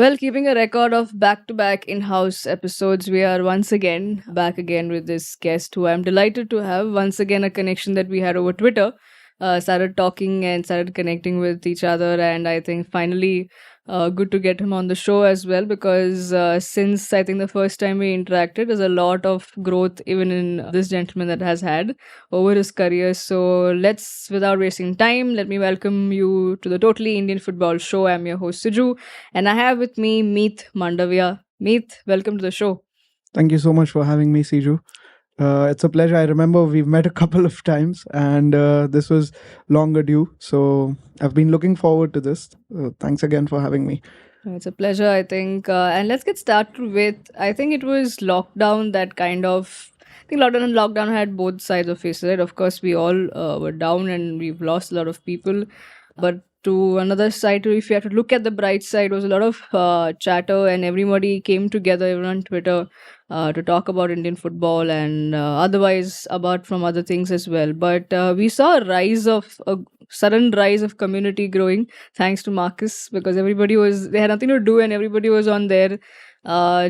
Well, keeping a record of back to back in house episodes, we are once again back again with this guest who I'm delighted to have. Once again, a connection that we had over Twitter. Started talking and started connecting with each other, and I think finally good to get him on the show as well because since I think the first time we interacted, there's a lot of growth even in this gentleman that has had over his career. So let's, without wasting time, let me welcome you to the Totally Indian Football Show. I'm your host, Suju. And I have with me Meet Mandavia. Meet, welcome to the show. Thank you so much for having me, Siju. It's a pleasure. I remember we've met a couple of times, and this was long due. So I've been looking forward to this. Thanks again for having me. It's a pleasure, I think. And let's get started with I think it was lockdown that kind of. I think lockdown had both sides of it, right? Of course, we all were down and we've lost a lot of people. But to another side, if you have to look at the bright side, was a lot of chatter and everybody came together, even on Twitter, to talk about Indian football and otherwise about from other things as well. But we saw a sudden rise of community growing thanks to Marcus because they had nothing to do and everybody was on there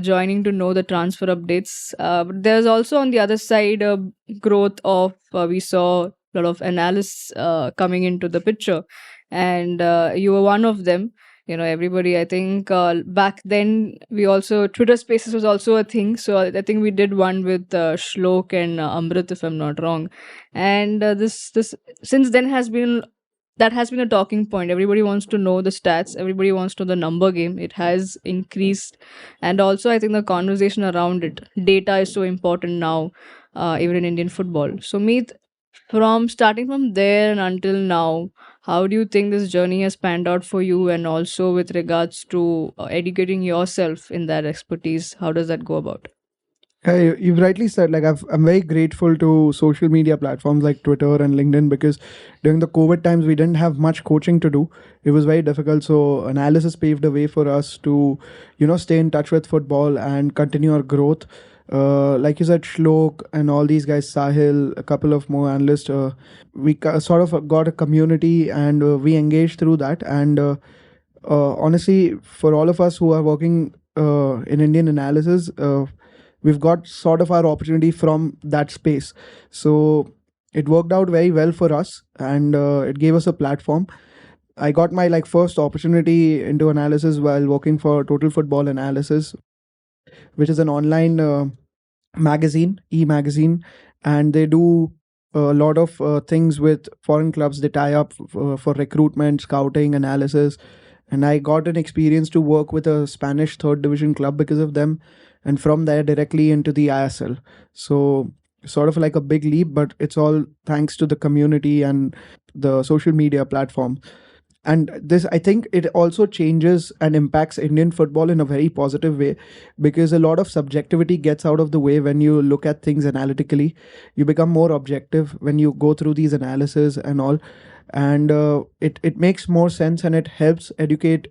joining to know the transfer updates. But there's also on the other side a growth of we saw a lot of analysts coming into the picture, and you were one of them. You know, everybody. I think back then we also Twitter Spaces was also a thing. So I think we did one with Shlok and Amrit, if I'm not wrong. And this since then has been a talking point. Everybody wants to know the stats. Everybody wants to know the number game. It has increased, and also I think the conversation around it. Data is so important now, even in Indian football. So, Meet, from starting from there and until now, how do you think this journey has panned out for you, and also with regards to educating yourself in that expertise? How does that go about? You've rightly said, like, I'm very grateful to social media platforms like Twitter and LinkedIn because during the COVID times, we didn't have much coaching to do. It was very difficult. So analysis paved the way for us to, stay in touch with football and continue our growth. Like you said, Shlok and all these guys, Sahil, a couple of more analysts, sort of got a community and we engaged through that. And honestly, for all of us who are working in Indian analysis, we've got sort of our opportunity from that space. So it worked out very well for us and it gave us a platform. I got my first opportunity into analysis while working for Total Football Analysis, which is an online magazine, e-magazine, and they do a lot of things with foreign clubs. They tie up for recruitment, scouting, analysis, and I got an experience to work with a Spanish third division club because of them, and from there directly into the ISL. So sort of like a big leap, but it's all thanks to the community and the social media platform. And this, I think, it also changes and impacts Indian football in a very positive way because a lot of subjectivity gets out of the way when you look at things analytically. You become more objective when you go through these analysis and all, and it makes more sense and it helps educate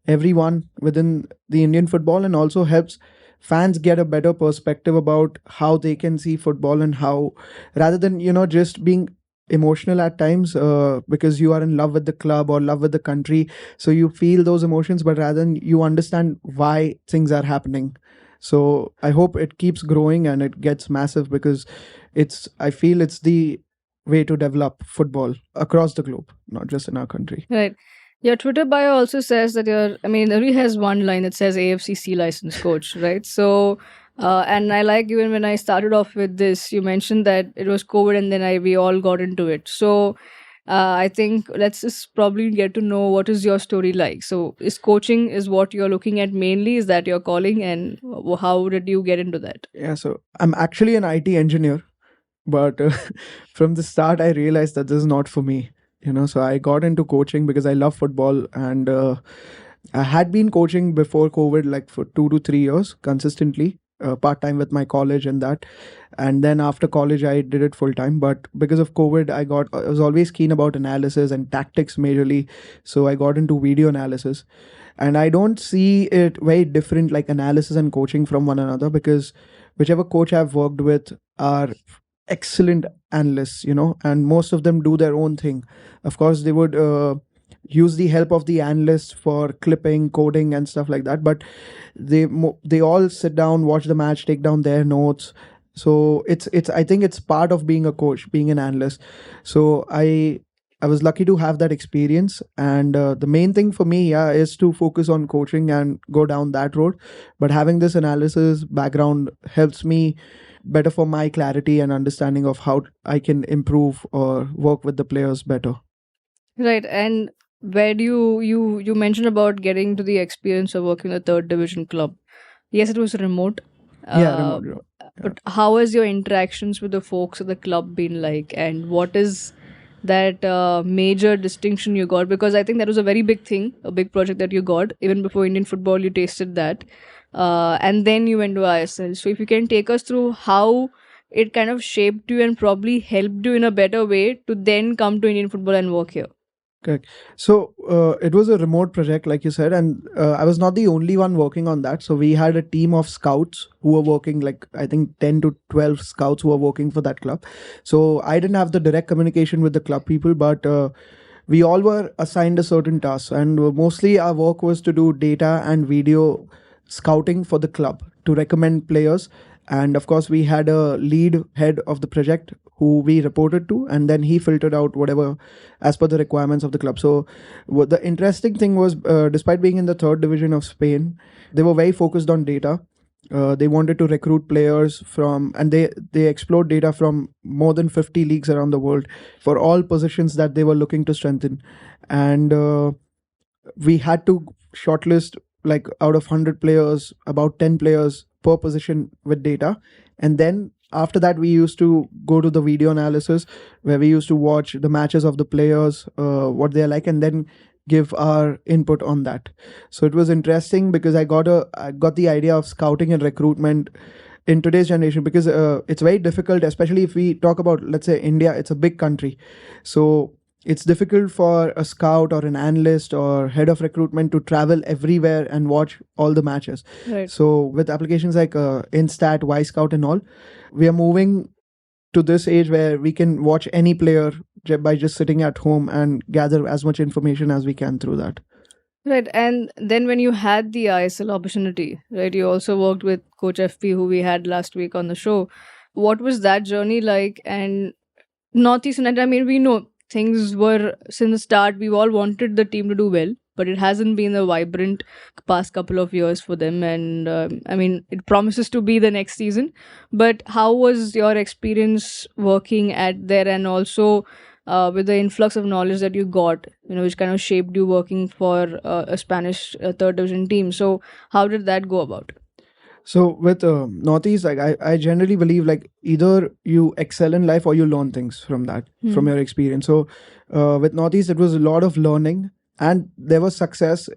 everyone within the Indian football and also helps fans get a better perspective about how they can see football and how, rather than just being emotional at times because you are in love with the club or love with the country, so you feel those emotions, but rather than you understand why things are happening. So I hope it keeps growing and it gets massive because I feel it's the way to develop football across the globe, not just in our country. Right. Your Twitter bio also says that it only has one line that says AFCC licensed coach, right? So, and I like even when I started off with this, you mentioned that it was COVID and then we all got into it. So, I think let's just probably get to know what is your story like. So, is coaching is what you're looking at mainly? Is that your calling, and how did you get into that? Yeah, so I'm actually an IT engineer, but from the start, I realized that this is not for me. So I got into coaching because I love football, and I had been coaching before COVID, like for 2 to 3 years consistently, part time with my college and that. And then after college, I did it full time. But because of COVID, I was always keen about analysis and tactics majorly. So I got into video analysis. And I don't see it very different, like analysis and coaching from one another, because whichever coach I've worked with are excellent analysts, and most of them do their own thing. Of course, they would use the help of the analyst for clipping, coding, and stuff like that. But they all sit down, watch the match, take down their notes. So it's I think it's part of being a coach, being an analyst. So I was lucky to have that experience, and the main thing for me, yeah, is to focus on coaching and go down that road. But having this analysis background helps me better for my clarity and understanding of how I can improve or work with the players better. Right. And where do you mentioned about getting to the experience of working in a third division club. Yes, it was remote. Yeah, Uh, remote job. Yeah. but how has your interactions with the folks at the club been like, and what is that major distinction you got? Because I think that was a very big thing, a big project that you got. Even before Indian football, you tasted that, and then you went to ISL. So if you can take us through how it kind of shaped you and probably helped you in a better way to then come to Indian football and work here. Correct. So it was a remote project, like you said, and I was not the only one working on that. So we had a team of scouts who were working, like I think 10 to 12 scouts who were working for that club. So I didn't have the direct communication with the club people, but we all were assigned a certain task, and mostly our work was to do data and video scouting for the club to recommend players. And of course, we had a lead head of the project who we reported to, and then he filtered out whatever as per the requirements of the club. So the interesting thing was, despite being in the third division of Spain, they were very focused on data. They wanted to recruit players from, and they explored data from more than 50 leagues around the world for all positions that they were looking to strengthen. And we had to shortlist, like out of 100 players, about 10 players per position with data. And then after that, we used to go to the video analysis, where we used to watch the matches of the players, what they're like, and then give our input on that. So it was interesting because I got the idea of scouting and recruitment in today's generation, because it's very difficult, especially if we talk about, let's say, India. It's a big country, so it's difficult for a scout or an analyst or head of recruitment to travel everywhere and watch all the matches. Right. So with applications like Instat, Y Scout, and all, we are moving to this age where we can watch any player by just sitting at home and gather as much information as we can through that. Right. And then when you had the ISL opportunity, right, you also worked with Coach FP, who we had last week on the show. What was that journey like? And Northeast United, I mean, we know things were since the start, we all wanted the team to do well, but it hasn't been a vibrant past couple of years for them. And I mean, it promises to be the next season. But how was your experience working at there, and also with the influx of knowledge that you got, which kind of shaped you working for a Spanish third division team? So, how did that go about? So with Northeast, like I generally believe, like either you excel in life or you learn things from that, from Hmm. your experience. So with Northeast, it was a lot of learning, and there was success,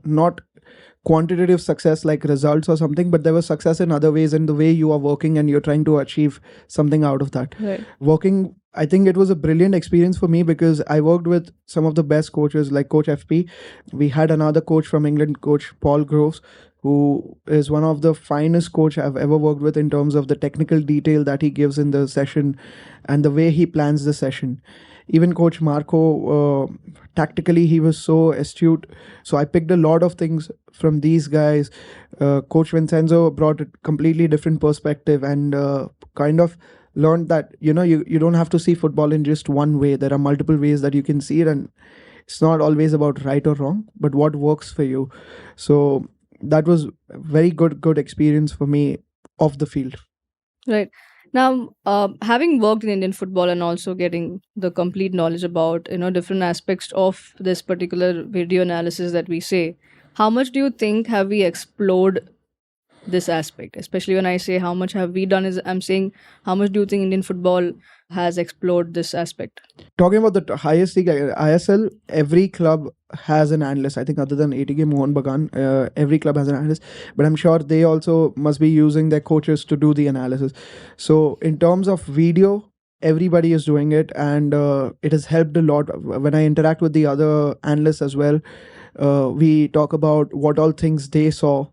not quantitative success like results or something, but there was success in other ways, in the way you are working and you're trying to achieve something out of that. Right. Working, I think it was a brilliant experience for me because I worked with some of the best coaches like Coach FP. We had another coach from England, Coach Paul Groves, who is one of the finest coach I've ever worked with in terms of the technical detail that he gives in the session and the way he plans the session. Even Coach Marco, tactically, he was so astute. So I picked a lot of things from these guys. Coach Vincenzo brought a completely different perspective, and kind of learned that you don't have to see football in just one way. There are multiple ways that you can see it, and it's not always about right or wrong, but what works for you. So that was a very good experience for me off the field. Right. Now, having worked in Indian football and also getting the complete knowledge about different aspects of this particular video analysis that we say, how much do you think have we explored this aspect? Especially when I say how much have we done, is I'm saying how much do you think Indian football has explored this aspect? Talking about the highest league, ISL, every club has an analyst. I think other than ATK Mohan Bagan, every club has an analyst. But I'm sure they also must be using their coaches to do the analysis. So in terms of video, everybody is doing it, and it has helped a lot. When I interact with the other analysts as well, we talk about what all things they saw,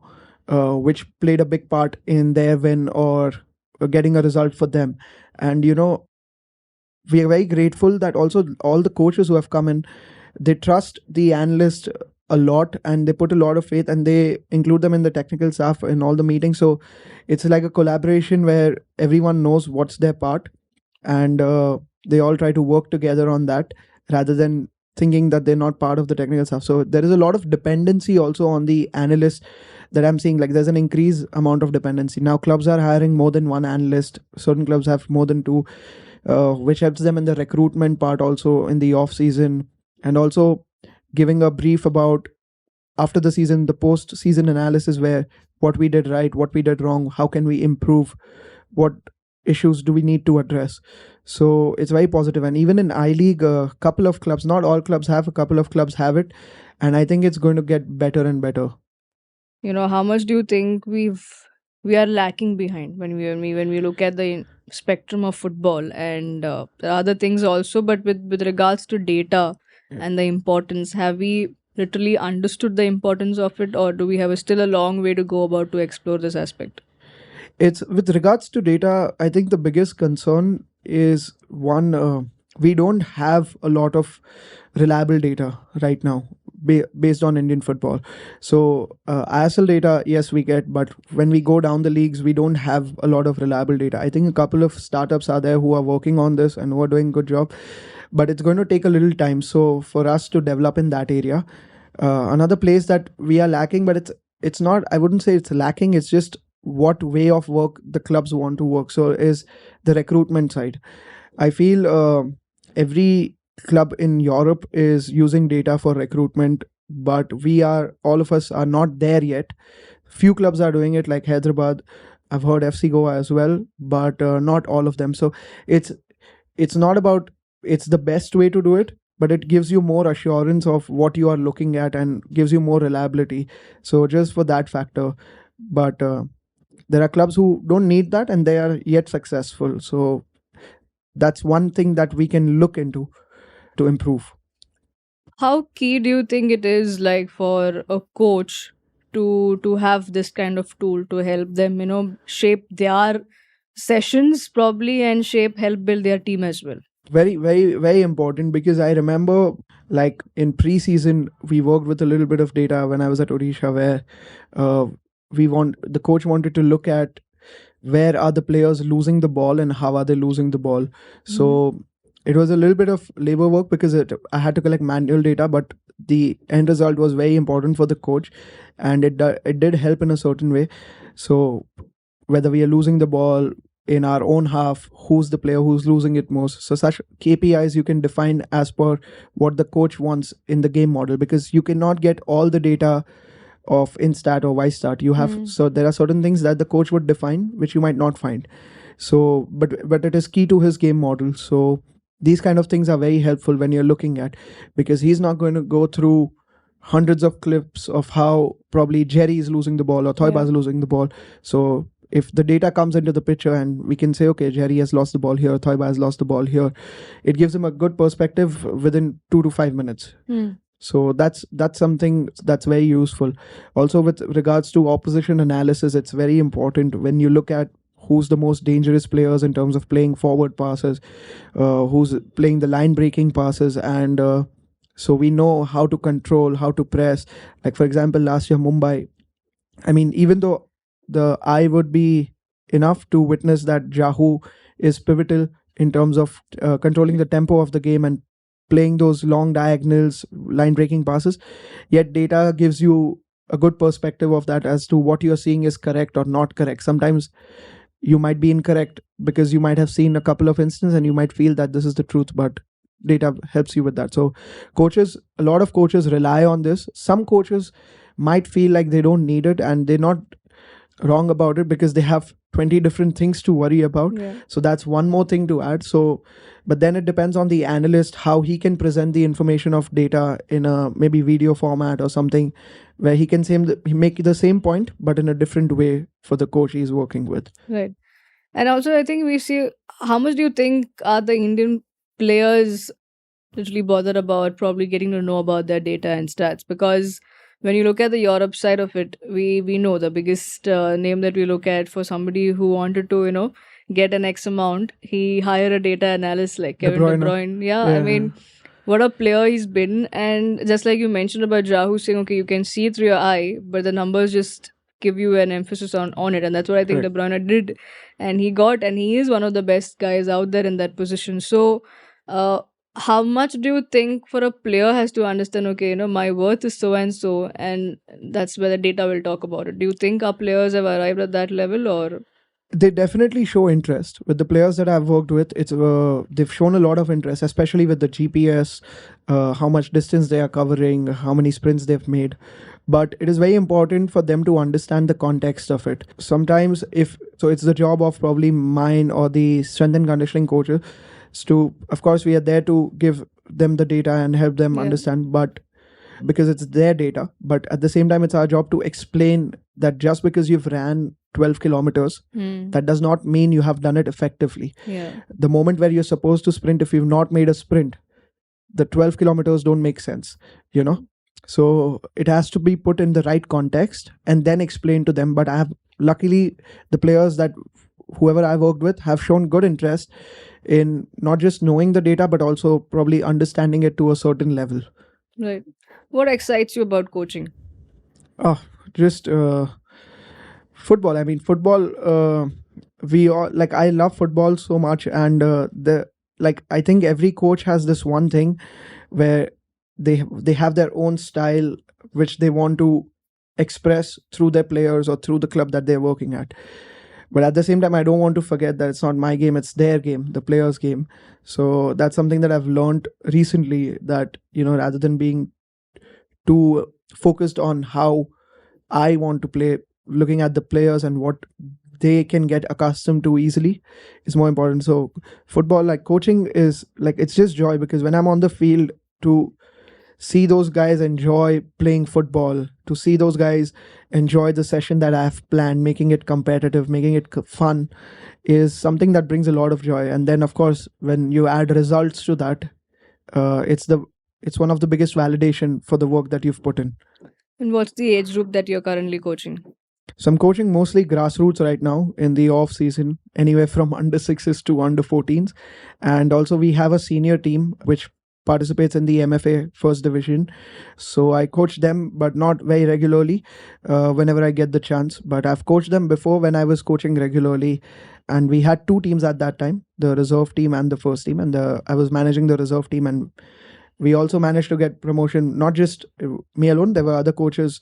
which played a big part in their win or getting a result for them. And we are very grateful that also all the coaches who have come in, they trust the analyst a lot, and they put a lot of faith, and they include them in the technical staff in all the meetings. So it's like a collaboration where everyone knows what's their part, and they all try to work together on that, rather than thinking that they're not part of the technical stuff. So there is a lot of dependency also on the analyst that I'm seeing. Like, there's an increased amount of dependency now. Clubs are hiring more than one analyst. Certain clubs have more than two, which helps them in the recruitment part, also in the off season, and also giving a brief about after the season, the post season analysis, where what we did right, what we did wrong, how can we improve, what issues do we need to address. So it's very positive. And even in I League, a couple of clubs, not all clubs have, a couple of clubs have it, and I think it's going to get better and better. How much do you think we are lacking behind when we look at the spectrum of football, and there are other things also, but with regards to data and the importance, have we literally understood the importance of it, or do we have still a long way to go about to explore this aspect? It's with regards to data, I think the biggest concern is one, we don't have a lot of reliable data right now, based on Indian football. So ISL data, yes, we get, but when we go down the leagues, we don't have a lot of reliable data. I think a couple of startups are there who are working on this and who are doing good job, but it's going to take a little time. So for us to develop in that area, another place that we are lacking, but it's not, I wouldn't say it's lacking, it's just what way of work the clubs want to work. So is the recruitment side. I feel every club in Europe is using data for recruitment, but we are, all of us are not there yet. Few clubs are doing it, like Hyderabad. I've heard FC Goa as well, but not all of them. So it's it's not about it's the best way to do it, but it gives you more assurance of what you are looking at and gives you more reliability. So just for that factor, but there are clubs who don't need that and they are yet successful. So that's one thing that we can look into to improve. How key do you think it is, like, for a coach to have this kind of tool to help them, shape their sessions probably, and shape help build their team as well? Very, very, very important, because I remember, like, in preseason we worked with a little bit of data when I was at Odisha, where uh, the coach wanted to look at where are the players losing the ball and how are they losing the ball. So it was a little bit of labor work, because I had to collect manual data, but the end result was very important for the coach, and it did help in a certain way. So whether we are losing the ball in our own half, who's the player who's losing it most. So such KPIs you can define as per what the coach wants in the game model, because you cannot get all the data of instat or ystat. You have So there are certain things that the coach would define which you might not find. So but it is key to his game model. So these kind of things are very helpful when you're looking at, because he's not going to go through hundreds of clips of how probably Jerry is losing the ball or Thoiba is losing the ball. So if the data comes into the picture and we can say, okay, Jerry has lost the ball here, Thoiba has lost the ball here, it gives him a good perspective within 2 to 5 minutes. So that's something that's very useful. Also, with regards to opposition analysis, it's very important when you look at who's the most dangerous players in terms of playing forward passes, who's playing the line breaking passes, and so we know how to control, how to press. Like, for example, last year Mumbai, I mean, even though the eye would be enough to witness that Jahu is pivotal in terms of controlling the tempo of the game and playing those long diagonals, line breaking passes, yet data gives you a good perspective of that as to what you're seeing is correct or not correct. Sometimes you might be incorrect because you might have seen a couple of instances and you might feel that this is the truth, but data helps you with that. So a lot of coaches rely on this. Some coaches might feel like they don't need it, and they're not wrong about it, because they have 20 different things to worry about. So that's one more thing to add. So but then it depends on the analyst how he can present the information of data in a maybe video format or something, where he can make the same point but in a different way for the coach he's working with. Right. And also, I think we see, how much do you think are the Indian players literally bothered about probably getting to know about their data and stats? Because when you look at the Europe side of it, we know the biggest name that we look at for somebody who wanted to, get an X amount, he hire a data analyst like Kevin De Bruyne. Bruyne. Yeah, I mean, what a player he's been. And just like you mentioned about Jahu saying, okay, you can see it through your eye, but the numbers just give you an emphasis on it. And that's what I think De Correct. Bruyne did. And he is one of the best guys out there in that position. So, uh, how much do you think for a player has to understand, okay, my worth is so and so, and that's where the data will talk about it. Do you think our players have arrived at that level, or? They definitely show interest with the players that I've worked with. It's they've shown a lot of interest, especially with the GPS, how much distance they are covering, how many sprints they've made. But it is very important for them to understand the context of it. Sometimes, if so, it's the job of probably mine or the strength and conditioning coaches to, of course, we are there to give them the data and help them Yeah. understand. But because it's their data, but at the same time it's our job to explain that just because you've ran 12 kilometers, that does not mean you have done it effectively. Yeah. The moment where you're supposed to sprint, if you've not made a sprint, the 12 kilometers don't make sense, you know. So it has to be put in the right context and then explained to them. But I have, luckily, the players that whoever I worked with have shown good interest in not just knowing the data but also probably understanding it to a certain level. Right. What excites you about coaching? Oh, just football. I mean, football. We all like. I love football so much, and the like. I think every coach has this one thing where they have their own style which they want to express through their players or through the club that they're working at. But at the same time, I don't want to forget that it's not my game; it's their game, the players' game. So that's something that I've learned recently. That rather than being too focused on how I want to play, looking at the players and what they can get accustomed to easily is more important. So football, like coaching, is like it's just joy because when I'm on the field, to see those guys enjoy playing football, to see those guys enjoy the session that I've planned, making it competitive, making it fun, is something that brings a lot of joy. And then of course when you add results to that, it's one of the biggest validation for the work that you've put in. And what's the age group that you're currently coaching? So I'm coaching mostly grassroots right now in the off season, anywhere from under sixes to under 14s. And also we have a senior team which participates in the MFA first division. So I coach them, but not very regularly, whenever I get the chance. But I've coached them before when I was coaching regularly. And we had two teams at that time, the reserve team and the first team. And I was managing the reserve team, and we also managed to get promotion, not just me alone. There were other coaches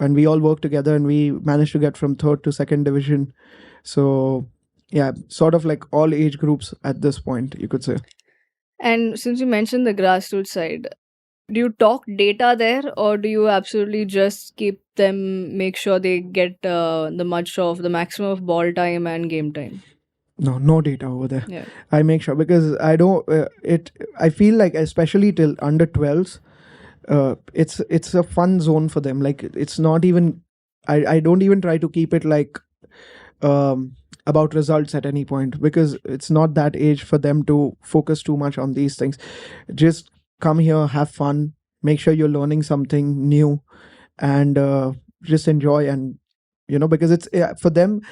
and we all worked together and we managed to get from third to second division. So yeah, sort of like all age groups at this point, you could say. And since you mentioned the grassroots side, do you talk data there, or do you absolutely just keep them, make sure they get the maximum of ball time and game time? No data over there. Yeah. I make sure because I don't it I feel like especially till under 12s, it's a fun zone for them. Like it's not even, I don't even try to keep it like about results at any point, because it's not that age for them to focus too much on these things. Just come here, have fun, make sure you're learning something new, and just enjoy. And because it's for them,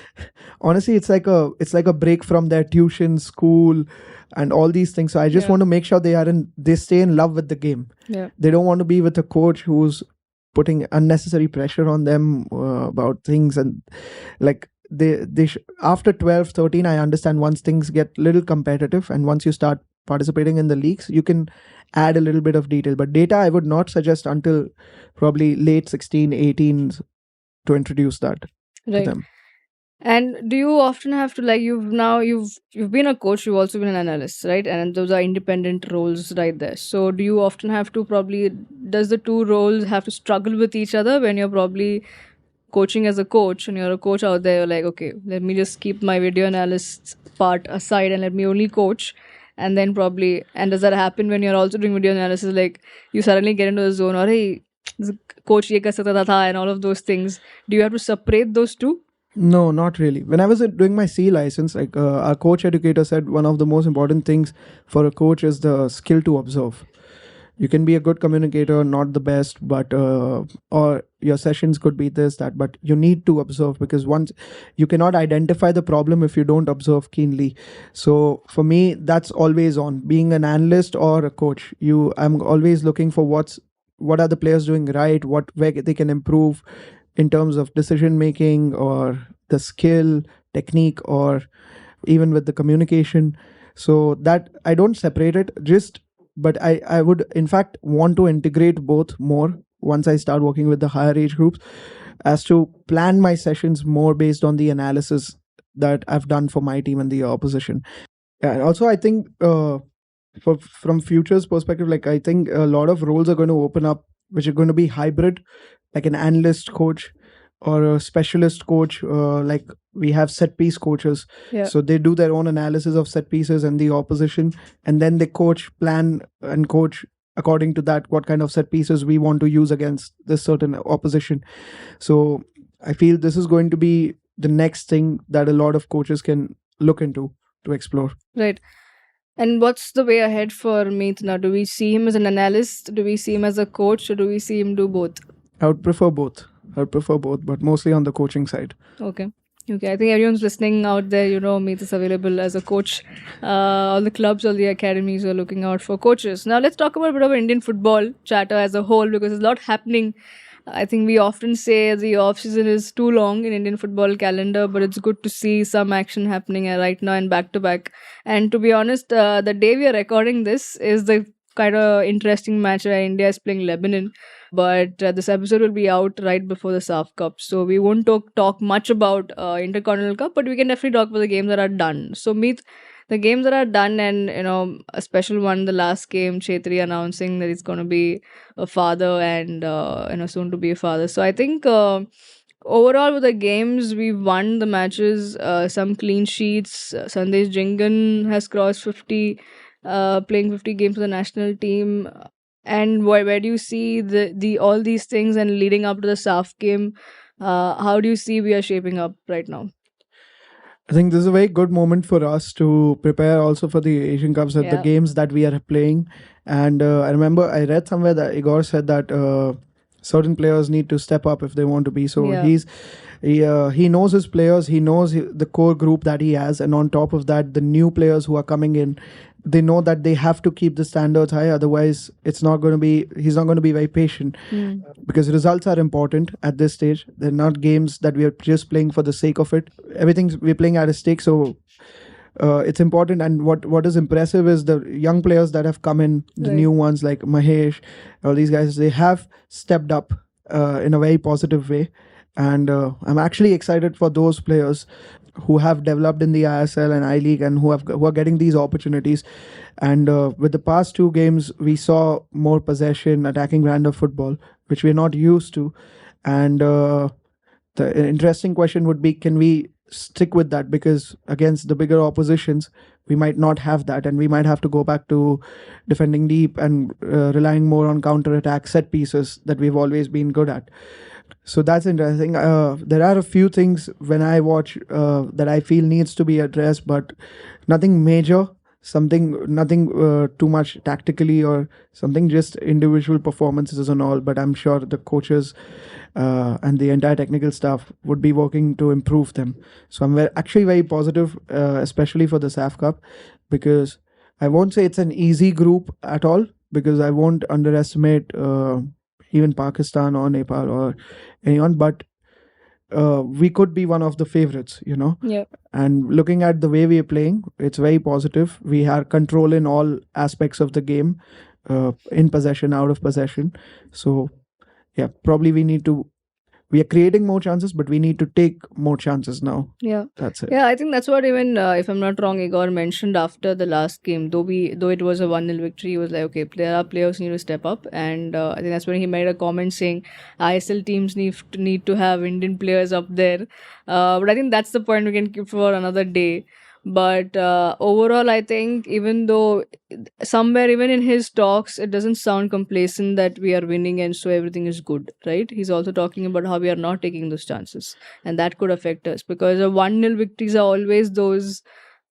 honestly, it's like a break from their tuition, school, and all these things. So I just Yeah. want to make sure they stay in love with the game. Yeah. They don't want to be with a coach who's putting unnecessary pressure on them about things. And like after 12, 13, I understand once things get little competitive and once you start participating in the leagues, you can add a little bit of detail. But data I would not suggest until probably late 16, 18 to introduce that to Right. them. And do you often have to, like, you've been a coach, you've also been an analyst, right? And those are independent roles right there. So do you often have to probably, does the two roles have to struggle with each other when you're probably coaching as a coach and you're a coach out there, you're like, okay, let me just keep my video analyst part aside and let me only coach. And then probably, and does that happen when you're also doing video analysis? Like you suddenly get into the zone, or hey, this coach ye kar sakta tha, and all of those things. Do you have to separate those two? No, not really. When I was doing my C license, like our coach educator said, one of the most important things for a coach is the skill to observe. You can be a good communicator, not the best, but or your sessions could be this that, but you need to observe, because once you cannot identify the problem if you don't observe keenly. So for me, that's always on. Being an analyst or a coach, you I'm always looking for what are the players doing right, what where they can improve in terms of decision making or the skill, technique, or even with the communication. So that I don't separate it, just but I would in fact want to integrate both more once I start working with the higher age groups, as to plan my sessions more based on the analysis that I've done for my team and the opposition. And also I think for from futures perspective, like I think a lot of roles are going to open up which are going to be hybrid, like an analyst coach or a specialist coach. Like we have set piece coaches, Yeah. so they do their own analysis of set pieces and the opposition, and then they coach, plan, and coach according to that what kind of set pieces we want to use against this certain opposition. So I feel this is going to be the next thing that a lot of coaches can look into to explore. Right. And what's the way ahead for Meet now? Do we see him as an analyst? Do we see him as a coach? Or do we see him do both? I would prefer both. I would prefer both, but mostly on the coaching side. Okay. Okay. I think everyone's listening out there, Meet is available as a coach. All the clubs, all the academies are looking out for coaches. Now, let's talk about a bit of Indian football chatter as a whole, because there's a lot happening. I think we often say the off season is too long in Indian football calendar, but it's good to see some action happening right now and back to back. And to be honest, the day we are recording this is the kind of interesting match where India is playing Lebanon. But this episode will be out right before the SAF Cup, so we won't talk much about Intercontinental Cup, but we can definitely talk about the games that are done. So meet the games that are done, and a special one, the last game, Chetri announcing that he's going to be a father and soon to be a father. So I think overall with the games we've won the matches, some clean sheets. Sandesh Jingan has crossed 50, playing 50 games for the national team. And where do you see the all these things, and leading up to the SAF game, how do you see we are shaping up right now? I think this is a very good moment for us to prepare also for the Asian Cups at the Yeah. games that we are playing. And I remember I read somewhere that Igor said that certain players need to step up if they want to be. So Yeah. he knows his players, he knows the core group that he has, and on top of that, the new players who are coming in, they know that they have to keep the standards high. Otherwise, it's not going to be. He's not going to be very patient, because results are important at this stage. They're not games that we are just playing for the sake of it. Everything's we're playing at a stake, so it's important. And what is impressive is the young players that have come in, the Right. new ones like Mahesh, all these guys. They have stepped up in a very positive way, and I'm actually excited for those players who have developed in the ISL and I League, and who are getting these opportunities. And with the past two games, we saw more possession, attacking brand of football, which we're not used to. And the interesting question would be, can we stick with that? Because against the bigger oppositions, we might not have that, and we might have to go back to defending deep and relying more on counter attack set pieces that we've always been good at. So that's interesting. There are a few things when I watch that I feel needs to be addressed, but nothing major. Nothing too much tactically or something. Just individual performances and all. But I'm sure the coaches and the entire technical staff would be working to improve them. So I'm actually very positive, especially for the SAF Cup, because I won't say it's an easy group at all, because I won't underestimate even Pakistan or Nepal or anyone, but we could be one of the favorites, Yeah. And looking at the way we are playing, it's very positive. We have control in all aspects of the game, in possession, out of possession. So, yeah, probably we are creating more chances, but we need to take more chances now. Yeah. That's it. Yeah, I think that's what even if I'm not wrong, Igor mentioned after the last game. Though it was a 1-0 victory, he was like, okay, there are players who need to step up, and I think that's when he made a comment saying ISL teams need to have Indian players up there. But I think that's the point we can keep for another day. But overall, I think even though somewhere even in his talks it doesn't sound complacent that we are winning and so everything is good, right? He's also talking about how we are not taking those chances, and that could affect us, because a 1-0 victories are always those,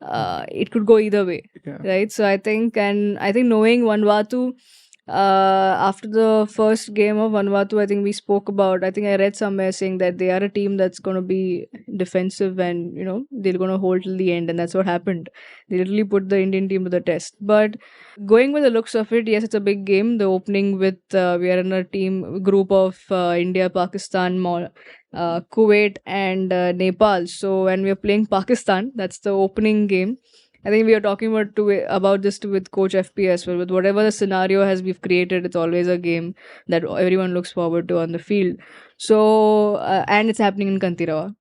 it could go either way, Yeah. right? So I think knowing Vanvatu, After the first game of Vanuatu, I think we spoke about. I think I read somewhere saying that they are a team that's going to be defensive and they're going to hold till the end, and that's what happened. They literally put the Indian team to the test. But going with the looks of it, yes, it's a big game. The opening with we are in a team group of India, Pakistan, Kuwait, and Nepal. So when we are playing Pakistan, that's the opening game. I think we are talking about this too with Coach FPS. Well, with whatever the scenario has we've created, it's always a game that everyone looks forward to on the field. So and it's happening in Kantirawa,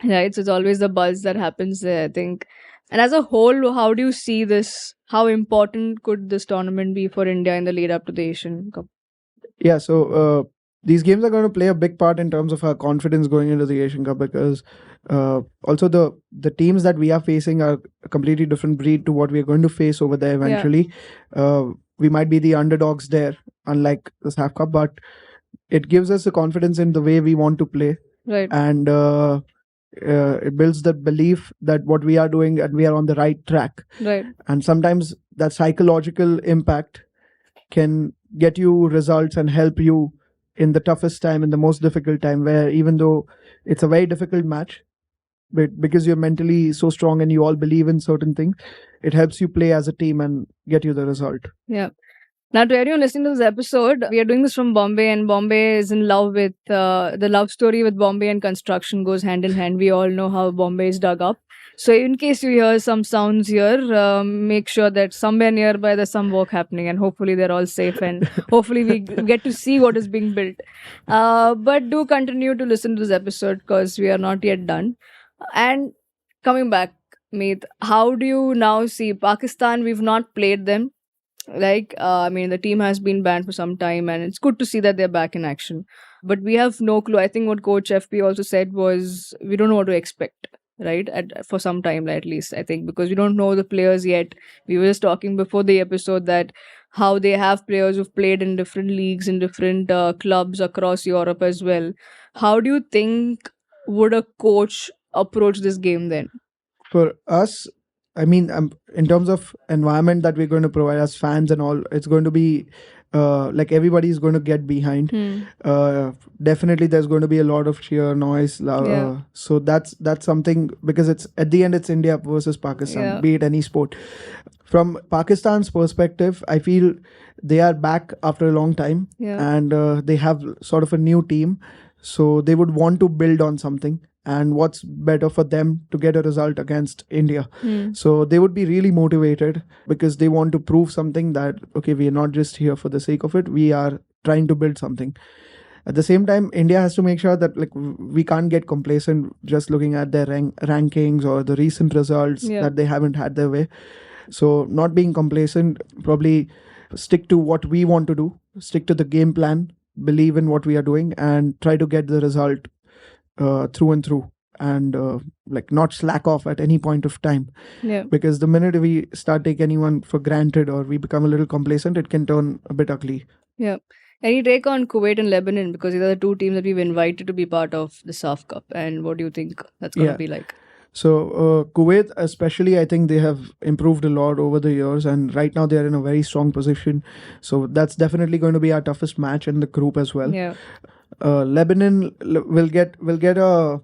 right? So it's always the buzz that happens there, I think. And as a whole, how do you see this? How important could this tournament be for India in the lead up to the Asian Cup? Yeah, so these games are going to play a big part in terms of our confidence going into the Asian Cup, because also the teams that we are facing are a completely different breed to what we are going to face over there eventually. We might be the underdogs there, unlike the SAF Cup, but it gives us the confidence in the way we want to play, Right, and it builds the belief that what we are doing and we are on the right track. right, And sometimes that psychological impact can get you results and help you in the toughest time, in the most difficult time, where even though it's a very difficult match, but because you're mentally so strong and you all believe in certain things, it helps you play as a team and get you the result. yeah. Now, to everyone listening to this episode, we are doing this from Bombay, and Bombay is in love with the love story with Bombay and construction goes hand in hand. We all know how Bombay is dug up. So, in case you hear some sounds here, make sure that somewhere nearby there's some work happening, and hopefully they're all safe, and hopefully we get to see what is being built. But do continue to listen to this episode because we are not yet done. And coming back, Meet, how do you now see Pakistan? We've not played them, I mean, the team has been banned for some time, and it's good to see that they're back in action, but we have no clue. I think what Coach FP also said was we don't know what to expect, right, for some time at least, I think, because we don't know the players yet. We were just talking before the episode that how they have players who've played in different leagues, in different clubs across Europe as well. How do you think would a coach approach this game then? For us, I mean, in terms of environment that we're going to provide as fans and all, it's going to be like everybody is going to get behind. Definitely, there's going to be a lot of cheer, noise. Yeah. So that's something, because it's at the end it's India versus Pakistan, Yeah. be it any sport. From Pakistan's perspective, I feel they are back after a long time, Yeah. and they have sort of a new team, so they would want to build on something. And what's better for them to get a result against India? So they would be really motivated, because they want to prove something that, okay, we are not just here for the sake of it. We are trying to build something. At the same time, India has to make sure that, like, we can't get complacent just looking at their rankings or the recent results, Yeah. that they haven't had their way. So not being complacent, probably stick to what we want to do, stick to the game plan, believe in what we are doing, and try to get the result through and through, and like not slack off at any point of time. Yeah. Because the minute we start take anyone for granted or we become a little complacent, it can turn a bit ugly. Yeah. Any take on Kuwait and Lebanon? Because these are the two teams that we've invited to be part of the SAF Cup. And what do you think that's going to Yeah. be like? So Kuwait, especially, I think they have improved a lot over the years, and right now they are in a very strong position. So that's definitely going to be our toughest match in the group as well. Yeah. Lebanon will get a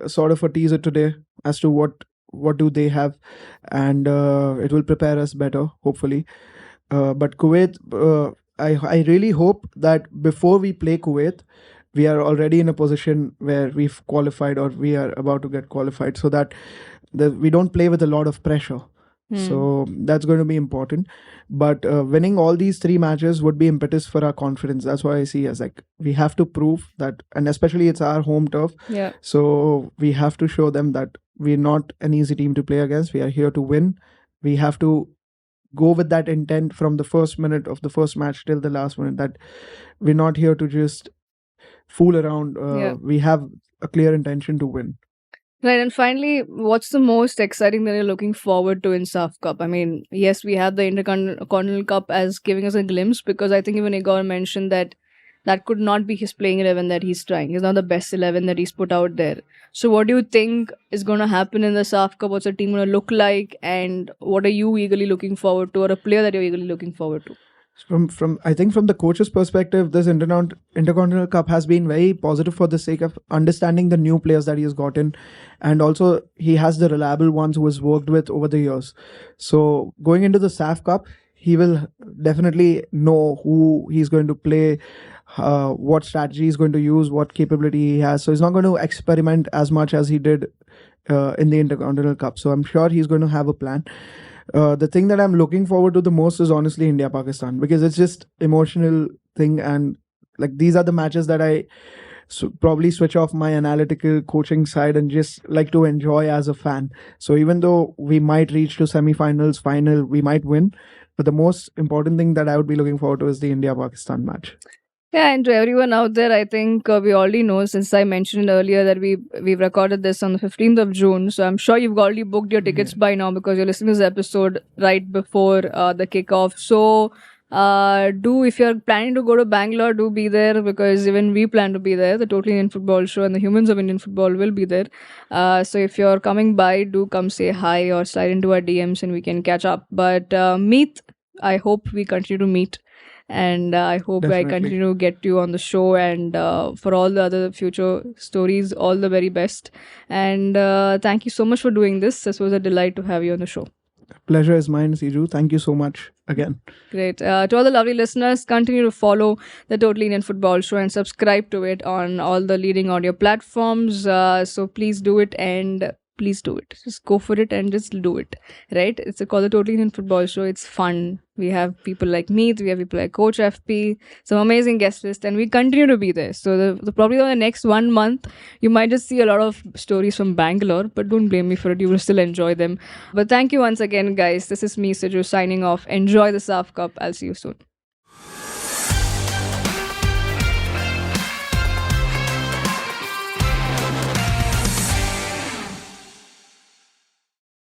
sort of a teaser today as to what do they have, and it will prepare us better, hopefully. But Kuwait, I really hope that before we play Kuwait, we are already in a position where we've qualified or we are about to get qualified, so that we don't play with a lot of pressure. So that's going to be important. But winning all these three matches would be impetus for our confidence. That's why I see as, like, we have to prove that, and especially it's our home turf. Yeah. So we have to show them that we're not an easy team to play against. We are here to win. We have to go with that intent from the first minute of the first match till the last minute, that we're not here to just fool around. Yeah. We have a clear intention to win. Right. And finally, what's the most exciting that you're looking forward to in SAF Cup? I mean, yes, we have the Intercontinental Cup as giving us a glimpse, because I think even Igor mentioned that that could not be his playing 11 that he's trying. He's not the best 11 that he's put out there. So what do you think is going to happen in the SAF Cup? What's the team going to look like? And what are you eagerly looking forward to, or a player that you're eagerly looking forward to? From I think from the coach's perspective, this Intercontinental Cup has been very positive for the sake of understanding the new players that he has gotten, and also he has the reliable ones who has worked with over the years. So going into the SAF Cup, he will definitely know who he's going to play, what strategy he's going to use, what capability he has. So he's not going to experiment as much as he did in the Intercontinental Cup. So I'm sure he's going to have a plan. The thing that I'm looking forward to the most is honestly India Pakistan, because it's just emotional thing, and like these are the matches that I probably switch off my analytical coaching side and just like to enjoy as a fan. So even though we might reach to semi-finals, final, we might win, but the most important thing that I would be looking forward to is the India Pakistan match. Yeah, and to everyone out there, I think we already know, since I mentioned earlier that we've recorded this on the 15th of June. So I'm sure you've already booked your Yeah, tickets by now because you're listening to this episode right before the kickoff. So do if you're planning to go to Bangalore, do be there because even we plan to be there. The Total Indian Football Show and the Humans of Indian Football will be there. So if you're coming by, do come say hi or slide into our DMs and we can catch up. But meet. I hope we continue to meet, and I hope I definitely. continue to get you on the show, and for all the other future stories, all the very best. And thank you so much for doing this. This was a delight to have you on the show. Pleasure is mine, Siju. Thank you so much again. Great. To all the lovely listeners, continue to follow the Total Indian Football Show and subscribe to it on all the leading audio platforms. So please do it, and please do it. Just go for it and just do it. Right? It's called the Total Indian Football Show. It's fun. We have people like me, we have people like Coach FP, some amazing guest list, and we continue to be there. So the probably in the next 1 month, you might just see a lot of stories from Bangalore, but don't blame me for it. You will still enjoy them. But thank you once again, guys. This is me, Siju, signing off. Enjoy the SAF Cup. I'll see you soon.